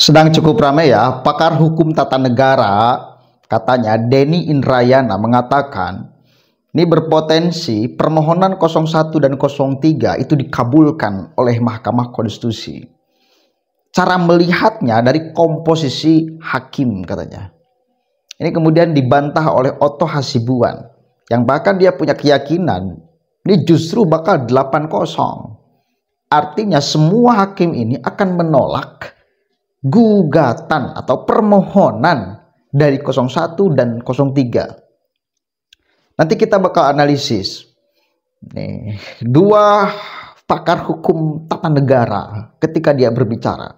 Sedang cukup ramai ya, pakar hukum tata negara, katanya Denny Indrayana mengatakan, ini berpotensi permohonan 01 dan 03 itu dikabulkan oleh Mahkamah Konstitusi. Cara melihatnya dari komposisi hakim katanya. Ini kemudian dibantah oleh Otto Hasibuan, yang bahkan dia punya keyakinan ini justru bakal 8-0. Artinya semua hakim ini akan menolak gugatan atau permohonan dari 01 dan 03. Nanti kita bakal analisis nih, dua pakar hukum tata negara ketika dia berbicara.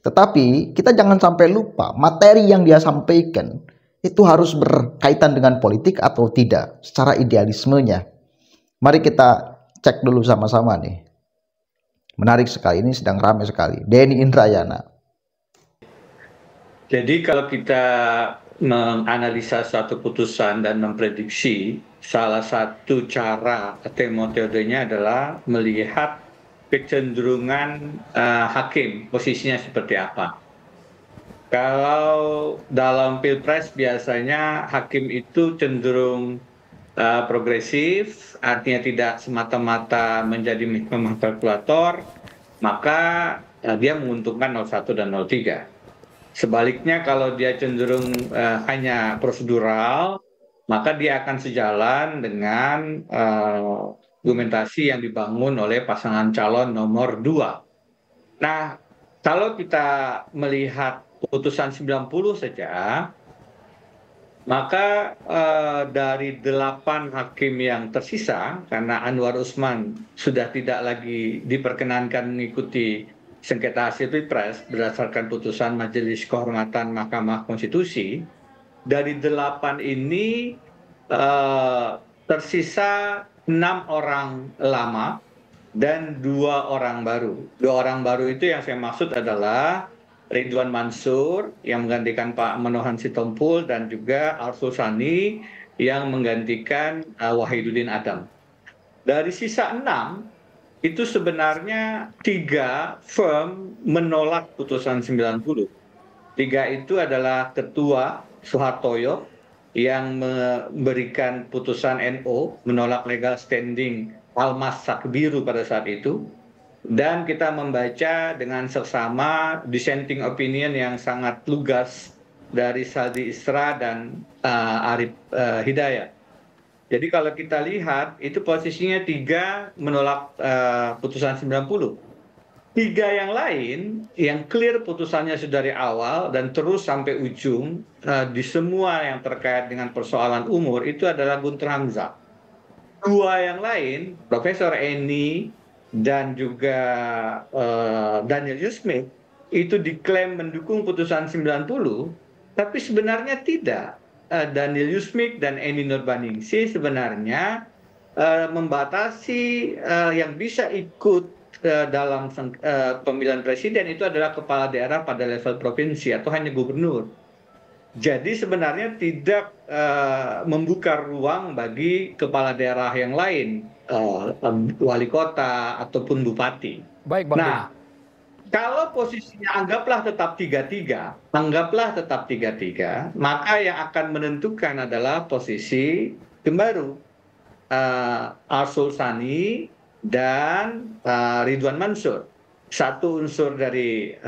Tetapi kita jangan sampai lupa materi yang dia sampaikan itu harus berkaitan dengan politik atau tidak secara idealismenya. Mari kita cek dulu sama-sama nih. Menarik sekali, ini sedang ramai sekali. Denny Indrayana. Jadi kalau kita menganalisa suatu putusan dan memprediksi, salah satu cara atau metodenya adalah melihat kecenderungan hakim, posisinya seperti apa. Kalau dalam pilpres biasanya hakim itu cenderung progresif, artinya tidak semata-mata menjadi memang kalkulator, maka dia menguntungkan 01 dan 03. Sebaliknya kalau dia cenderung hanya prosedural, maka dia akan sejalan dengan argumentasi yang dibangun oleh pasangan calon nomor 2. Nah, kalau kita melihat putusan 90 saja, maka dari 8 hakim yang tersisa, karena Anwar Usman sudah tidak lagi diperkenankan mengikuti sengketa hasil pilpres berdasarkan putusan Majelis Kehormatan Mahkamah Konstitusi, dari 8 ini tersisa 6 orang lama dan 2 orang baru. 2 orang baru itu yang saya maksud adalah Ridwan Mansur yang menggantikan Pak Manohan Sitompul dan juga Arsul Sani yang menggantikan Wahidudin Adam. Dari sisa 6 itu sebenarnya 3 firm menolak putusan 90. 3 itu adalah Ketua Soehartoyo yang memberikan putusan NO menolak legal standing Almas Sakbiru pada saat itu. Dan kita membaca dengan seksama dissenting opinion yang sangat lugas dari Saldi Isra dan Arif Hidayat. Jadi kalau kita lihat itu posisinya 3 menolak putusan 90. 3 yang lain yang clear putusannya sudah dari awal dan terus sampai ujung di semua yang terkait dengan persoalan umur itu adalah Guntur Hamzah. 2 yang lain, Profesor Eni dan juga Daniel Yusmik itu diklaim mendukung putusan 90, tapi sebenarnya tidak. Daniel Yusmik dan Eni Nurbaningsih sebenarnya membatasi yang bisa ikut dalam pemilihan presiden itu adalah kepala daerah pada level provinsi atau hanya gubernur. Jadi sebenarnya tidak membuka ruang bagi kepala daerah yang lain, wali kota ataupun bupati. Baik, Bang Nah, kalau posisinya anggaplah tetap 3-3, maka yang akan menentukan adalah posisi tim baru, Arsul Sani dan Ridwan Mansur. Satu unsur dari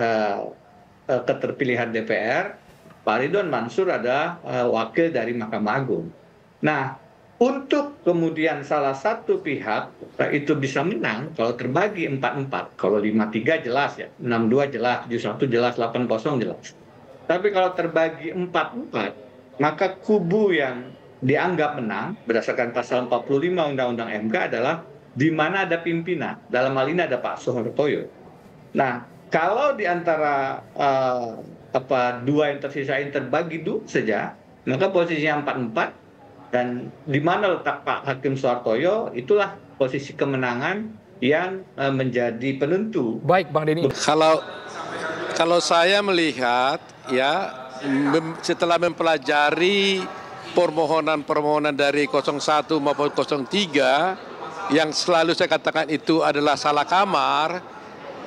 keterpilihan DPR, Pak Ridwan Mansur adalah wakil dari Mahkamah Agung. Nah, untuk kemudian salah satu pihak itu bisa menang kalau terbagi 4-4. Kalau 5-3 jelas ya, 6-2 jelas, 7-1 jelas, 8-0 jelas. Tapi kalau terbagi 4-4, maka kubu yang dianggap menang berdasarkan pasal 45 Undang-Undang MK adalah di mana ada pimpinan. Dalam hal ini ada Pak Soehartoyo. Nah, kalau di antara 2 yang tersisa ini terbagi 2 saja, maka posisinya 4-4 dan di mana letak Pak Hakim Soehartoyo, itulah posisi kemenangan yang menjadi penentu. Baik, Bang Denny. Kalau saya melihat ya setelah mempelajari permohonan dari 01 maupun 03 yang selalu saya katakan itu adalah salah kamar,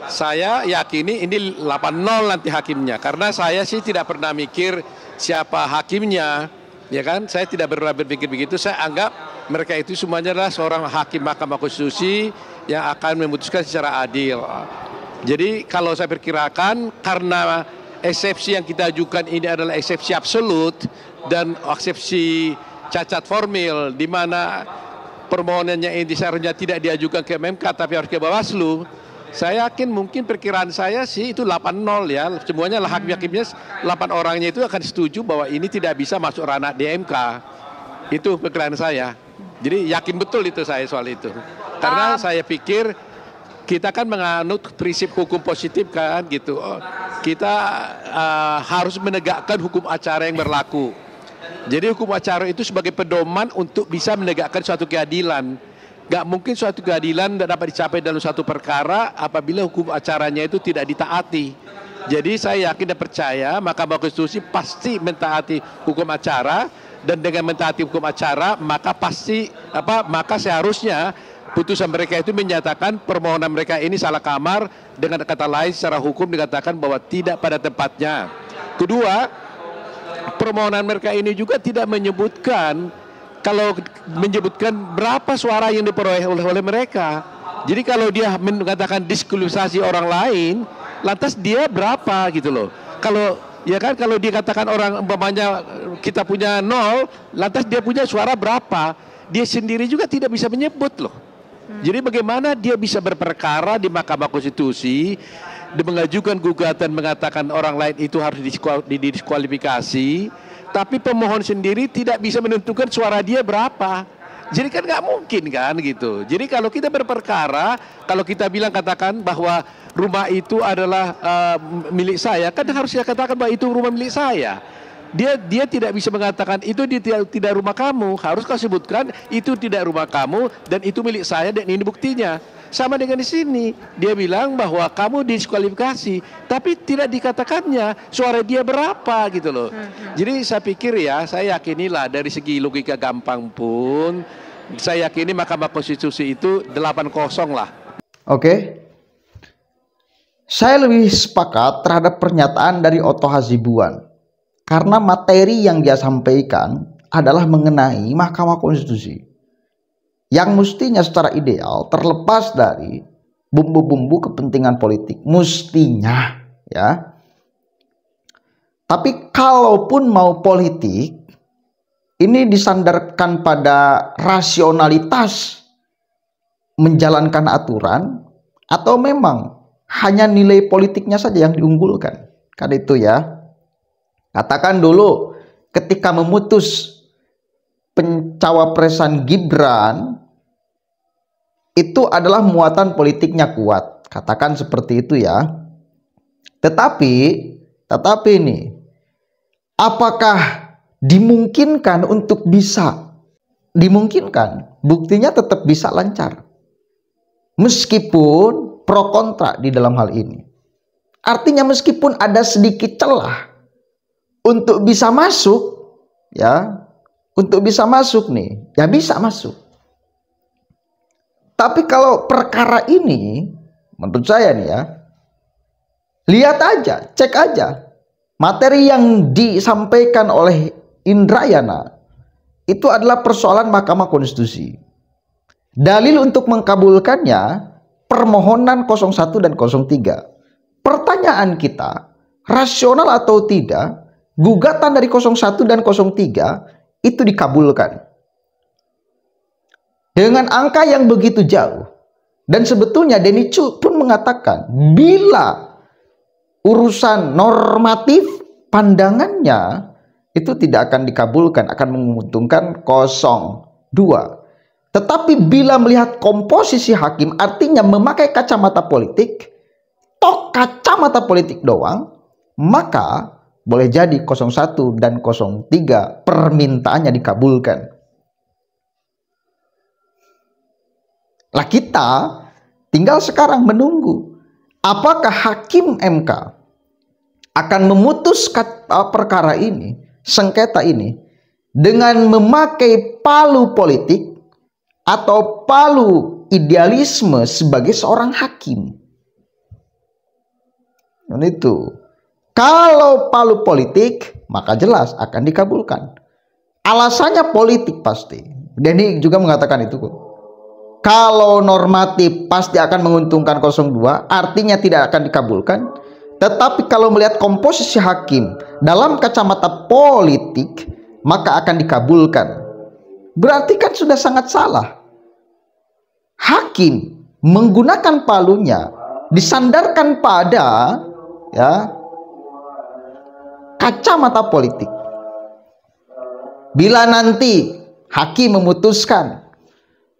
saya yakini ini 8-0 nanti hakimnya, karena saya sih tidak pernah mikir siapa hakimnya, ya kan? Saya tidak pernah berpikir begitu. Saya anggap mereka itu semuanya adalah seorang hakim Mahkamah Konstitusi yang akan memutuskan secara adil. Jadi kalau saya perkirakan, karena eksepsi yang kita ajukan ini adalah eksepsi absolut dan eksepsi cacat formil, di mana permohonannya ini seharusnya tidak diajukan ke MK tapi harus ke Bawaslu. Saya yakin mungkin perkiraan saya sih itu 8-0 ya. Semuanya lah hakim-hakimnya 8 orangnya itu akan setuju bahwa ini tidak bisa masuk ranah DMK. Itu perkiraan saya. Jadi yakin betul itu saya soal itu. Karena saya pikir kita kan menganut prinsip hukum positif kan gitu. Kita harus menegakkan hukum acara yang berlaku. Jadi hukum acara itu sebagai pedoman untuk bisa menegakkan suatu keadilan. Gak mungkin suatu keadilan dapat dicapai dalam suatu perkara apabila hukum acaranya itu tidak ditaati. Jadi saya yakin dan percaya Mahkamah Konstitusi pasti mentaati hukum acara, dan dengan mentaati hukum acara maka seharusnya putusan mereka itu menyatakan permohonan mereka ini salah kamar, dengan kata lain secara hukum dikatakan bahwa tidak pada tempatnya. Kedua, permohonan mereka ini juga tidak menyebutkan berapa suara yang diperoleh oleh mereka. Jadi kalau dia mengatakan diskualifikasi orang lain, lantas dia berapa gitu loh. Kalau dia katakan orang umpamanya kita punya 0, lantas dia punya suara berapa? Dia sendiri juga tidak bisa menyebut loh. Jadi bagaimana dia bisa berperkara di Mahkamah Konstitusi, mengajukan gugatan mengatakan orang lain itu harus didiskualifikasi, tapi pemohon sendiri tidak bisa menentukan suara dia berapa. Jadi kan nggak mungkin kan gitu. Jadi kalau kita berperkara, kalau kita katakan bahwa rumah itu adalah milik saya, kan harusnya katakan bahwa itu rumah milik saya. Dia tidak bisa mengatakan itu tidak rumah kamu. Harus kau sebutkan itu tidak rumah kamu dan itu milik saya dan ini buktinya. Sama dengan di sini, dia bilang bahwa kamu diskualifikasi, tapi tidak dikatakannya suara dia berapa gitu loh. Jadi saya pikir saya yakinilah dari segi logika gampang pun, saya yakini Mahkamah Konstitusi itu 8-0 lah. Oke. Saya lebih sepakat terhadap pernyataan dari Otto Hasibuan, karena materi yang dia sampaikan adalah mengenai Mahkamah Konstitusi, yang mestinya secara ideal terlepas dari bumbu-bumbu kepentingan politik, mestinya ya. Tapi kalaupun mau politik, ini disandarkan pada rasionalitas menjalankan aturan, atau memang hanya nilai politiknya saja yang diunggulkan. Kan itu ya. Katakan dulu ketika memutus pencawapresan Gibran, itu adalah muatan politiknya kuat, katakan seperti itu ya. Tetapi nih, apakah dimungkinkan untuk bisa? Dimungkinkan, buktinya tetap bisa lancar, meskipun pro kontra di dalam hal ini. Artinya meskipun ada sedikit celah untuk bisa masuk ya, untuk bisa masuk nih, ya bisa masuk. Tapi kalau perkara ini, menurut saya nih ya, lihat aja, cek aja materi yang disampaikan oleh Indrayana itu adalah persoalan Mahkamah Konstitusi. Dalil untuk mengkabulkannya permohonan 01 dan 03. Pertanyaan kita, rasional atau tidak, gugatan dari 01 dan 03 itu dikabulkan dengan angka yang begitu jauh. Dan sebetulnya Denny Cu pun mengatakan bila urusan normatif pandangannya itu tidak akan dikabulkan, akan menguntungkan 02. Tetapi bila melihat komposisi hakim, artinya memakai kacamata politik, toh kacamata politik doang, maka boleh jadi 01 dan 03 permintaannya dikabulkan. Lah kita tinggal sekarang menunggu apakah hakim MK akan memutus perkara ini, sengketa ini, dengan memakai palu politik atau palu idealisme sebagai seorang hakim. Dan itu. Kalau palu politik, maka jelas akan dikabulkan. Alasannya politik pasti. Denny juga mengatakan itu kok. Kalau normatif pasti akan menguntungkan 02, artinya tidak akan dikabulkan. Tetapi kalau melihat komposisi hakim dalam kacamata politik, maka akan dikabulkan. Berarti kan sudah sangat salah. Hakim menggunakan palunya disandarkan pada kacamata politik. Bila nanti hakim memutuskan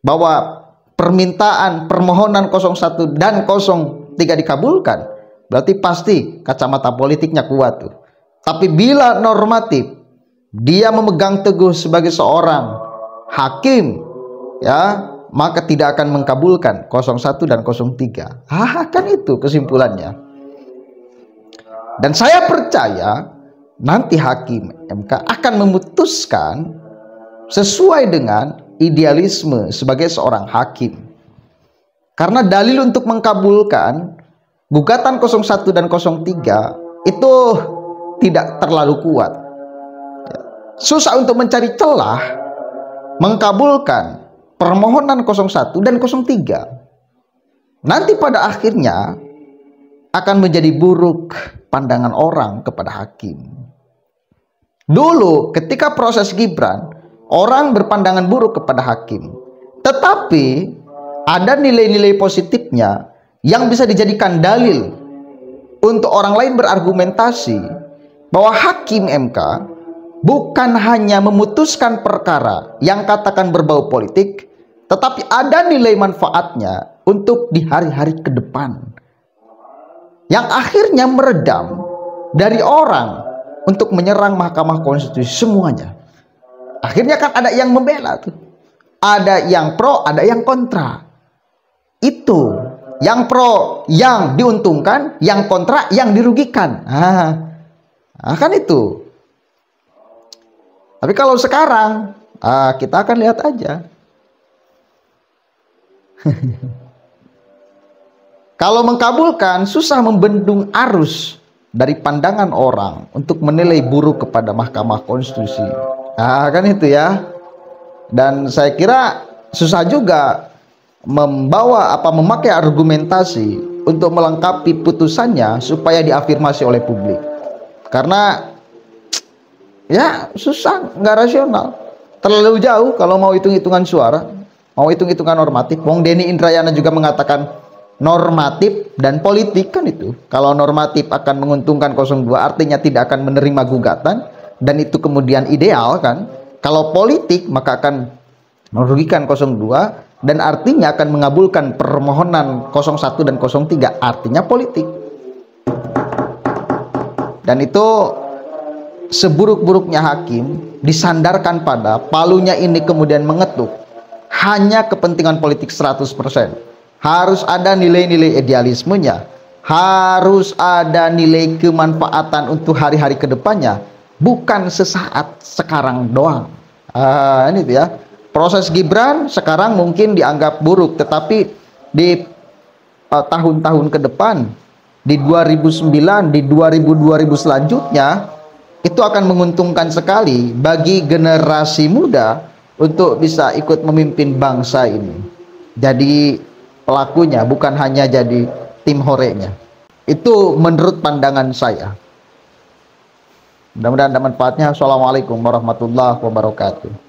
bahwa permohonan 01 dan 03 dikabulkan, berarti pasti kacamata politiknya kuat tuh. Tapi bila normatif, dia memegang teguh sebagai seorang hakim, maka tidak akan mengkabulkan 01 dan 03. Kan itu kesimpulannya. Dan saya percaya nanti hakim MK akan memutuskan sesuai dengan idealisme sebagai seorang hakim. Karena dalil untuk mengkabulkan gugatan 01 dan 03 itu tidak terlalu kuat. Susah untuk mencari celah mengkabulkan permohonan 01 dan 03. Nanti pada akhirnya akan menjadi buruk pandangan orang kepada hakim. Dulu ketika proses Gibran, orang berpandangan buruk kepada hakim. Tetapi ada nilai-nilai positifnya yang bisa dijadikan dalil untuk orang lain berargumentasi bahwa hakim MK bukan hanya memutuskan perkara yang katakan berbau politik, tetapi ada nilai manfaatnya untuk di hari-hari ke depan, yang akhirnya meredam dari orang untuk menyerang Mahkamah Konstitusi semuanya. Akhirnya kan ada yang membela tuh. Ada yang pro, ada yang kontra. Itu yang pro yang diuntungkan, yang kontra yang dirugikan. Kan itu. Tapi kalau sekarang kita akan lihat aja. Kalau mengkabulkan, susah membendung arus dari pandangan orang untuk menilai buruk kepada Mahkamah Konstitusi. Kan itu ya. Dan saya kira susah juga memakai argumentasi untuk melengkapi putusannya supaya diafirmasi oleh publik. Karena ya susah, nggak rasional, terlalu jauh kalau mau hitung-hitungan suara, mau hitung-hitungan normatif. Wong Denny Indrayana juga mengatakan normatif dan politik kan itu. Kalau normatif akan menguntungkan 02, artinya tidak akan menerima gugatan, dan itu kemudian ideal kan. Kalau politik maka akan merugikan 02, dan artinya akan mengabulkan permohonan 01 dan 03, artinya politik. Dan itu seburuk-buruknya hakim disandarkan pada palunya ini kemudian mengetuk hanya kepentingan politik 100%. Harus ada nilai-nilai idealismenya, harus ada nilai kemanfaatan untuk hari-hari kedepannya, bukan sesaat sekarang doang. Ini ya, proses Gibran sekarang mungkin dianggap buruk, tetapi di tahun-tahun ke depan, di 2009, di 2000 selanjutnya, itu akan menguntungkan sekali bagi generasi muda untuk bisa ikut memimpin bangsa ini. Jadi pelakunya bukan hanya jadi tim horenya. Itu menurut pandangan saya. Mudah-mudahan ada manfaatnya. Assalamualaikum warahmatullahi wabarakatuh.